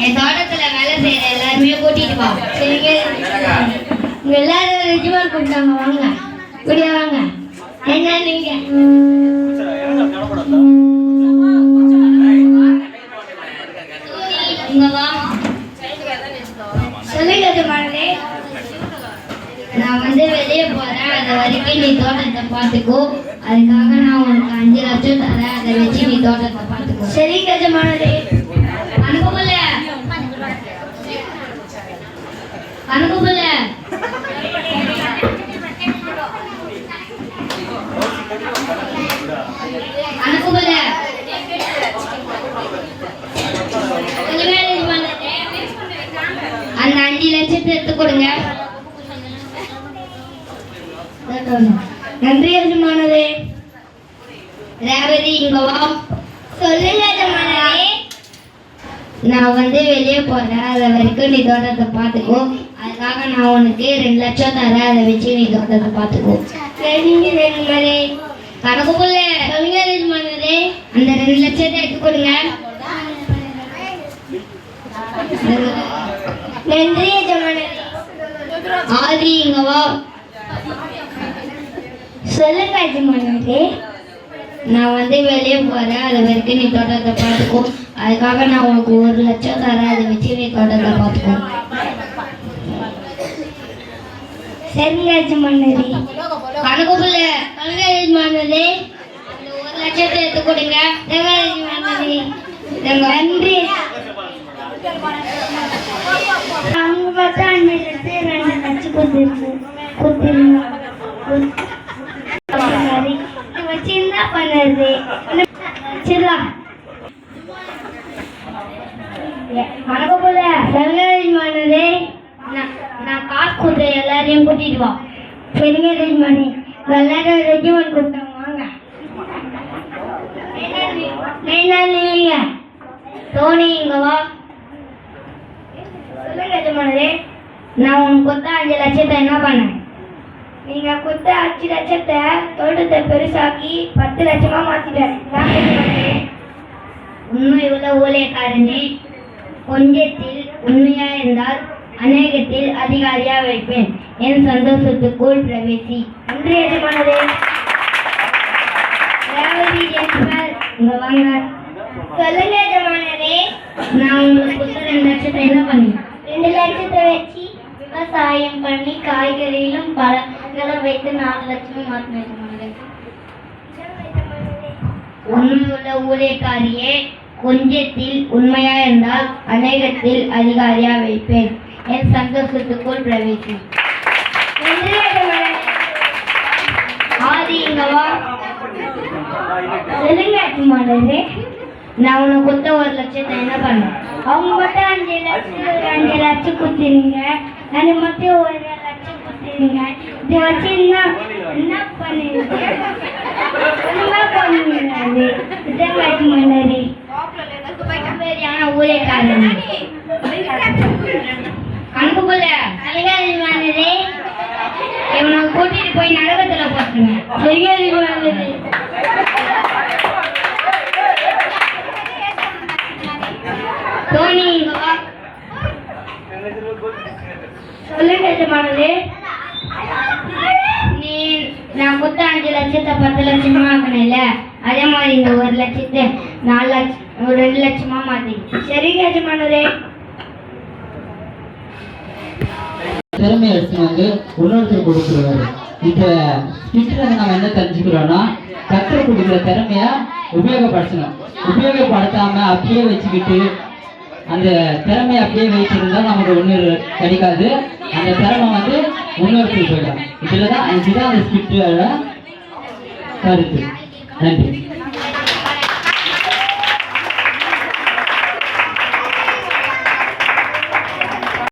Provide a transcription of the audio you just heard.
என் தோட்டத்துல வேலை செய்யற எல்லாருமே கூட்டிட்டு வா. சரிங்க? இங்க எல்லாரும் ரெஜிமார் கூப்பிட்டாங்க, வாங்க இப்படியா வாங்க. என்ன நீங்க இங்க வா. சொல்லுங்க எஜமானரே. நான் வெளியே போறேன், அது வரைக்கும் நீ தோட்டத்தை பார்த்துக்கோ. அதுக்காக நான் உனக்கு 5 லட்சம் தரேன், அதை வச்சு நீ தோட்டத்தை பார்த்துக்கோ. சரிங்க எஜமானரே. அனுப்புல அனுப்புல அனுப்புல அந்த 5 லட்சத்தை எடுத்து கொடுங்க. நன்றி எஜமானரே. ரேவதி இங்க வா. சொல்லுங்க எஜமானரே. நான் வெளியே போறேன், அது வரைக்கும் நீ தோட்டத்தை பார்த்துக்கோ. அதுக்காக நான் உனக்கு 2 லட்சம் தரேன், அதை வச்சு நீ தோட்டத்தை பார்த்துக்கோ. சரிங்க எஜமானரே. கணக்கு போல சொல்லுங்க எஜமானரே. அந்த 2 லட்சத்தை எடுத்து கொடுங்க. நன்றி எஜமானரே. ஆதி இங்க வா. சொல்லுங்க எஜமானரே. நான் வெளியே போறேன், அது வரைக்கும் நீ தோட்டத்தை பார்த்துக்கோ. அதுக்காக நான் உனக்கு 1 லட்சம் தரேன், அதை வச்சு நீ தோட்டத்தை பார்த்துக்கோ. சரிங்க எஜமானரே. கணக்கு போல சொல்லுங்க எஜமானரே. அந்த 1 லட்சத்தை எடுத்து கொடுங்க. எஜமானரே. நன்றி. அவங்க பார்த்தா 5 லட்சம் 2 லட்சம் கொடுத்துருங்க. வச்சு என்ன பண்ணுறது? வணக்கம் போல சங்கரே. நான் காசு கொடுத்தேன், எல்லாரையும் கூட்டிட்டு வா. சரிங்க ரெஜிமணி. எல்லாரும் ரெஜிமன் கூப்பிட்டாங்க, வாங்க. நீங்க தோனி இங்க வா. சொல்லுங்க ரெஜிமணி. நான் உனக்கு கொடுத்த 5 லட்சத்தை என்ன பண்ணேன்? நீங்க கொடுத்த 5 லட்சத்தை தோட்டத்தை பெருசாக்கி 10 லட்சமா மாத்திட்டேன். உண்மை உள்ள ஊழியக்காரனே, கொஞ்சத்தில் உண்மையா இருந்தால் அநேகத்தில் அதிகாரியா வைப்பேன். என் சந்தோஷத்துக்குள் பிரவேசி. நன்றி எஜமானரே. இங்க வாங்க. சொல்லுங்க எஜமானரே. நான் உங்களுக்கு கொடுத்த 2 லட்சத்தை என்ன பண்ணேன்? 2 லட்சத்தை வச்சு விவசாயம் பண்ணி காய்கறிகளும் பழங்களும் வைத்து 4 லட்சம் மாற்றினேன். உண்மையுள்ள ஊழியக்காரியே, கொஞ்சத்தில் உண்மையா இருந்தால் அநேகத்தில் அதிகாரியா வைப்பேன். என் சந்தோஷத்துக்குள் பிரவேசி. ஆதி இங்க வா. சொல்லுங்க எஜமானரே. நான் உனக்கு கொடுத்த 1 லட்சத்தை என்ன பண்ணேன்? அவங்க மட்டும் 5 லட்சம் கொடுத்துருங்க, அது மட்டும் 1 லட்சம் கொடுத்துருங்க. இதை வச்சு என்ன பண்ணுறது? ஊழியக்காரன் கணக்கு போல அழகானே. இவனை கூட்டிட்டு போய் நரகத்துல போட்டுருங்க. தோனி இங்க வா. சொல்லுங்க எஜமானரே. நான் கொடுத்த 5 லட்சத்தை 10 லட்சமா ஆக்கணும்ல, அதே மாதிரி இந்த 1 லட்சத்தை 2 லட்சமா மாத்தி. சரிங்க எஜமானரே. திறமை எடுத்து இன்னொருத்தர் கொடுத்துருவாரு. இப்ப ஸ்கிட்ல நம்ம என்ன தெரிஞ்சுக்கிறோம்னா, கத்தர் கொடுக்குற திறமைய உபயோகப்படுத்தணும். உபயோகப்படுத்தாம அப்படியே வச்சுக்கிட்டு அந்த திறமையை அப்படியே வைத்திருந்தா நமக்கு ஒண்ணு கிடைக்காது. அந்த திறமை இன்னொருத்தர் போயிடும். இதுதான் அந்த ஸ்கிட்டோட கருத்து. நன்றி.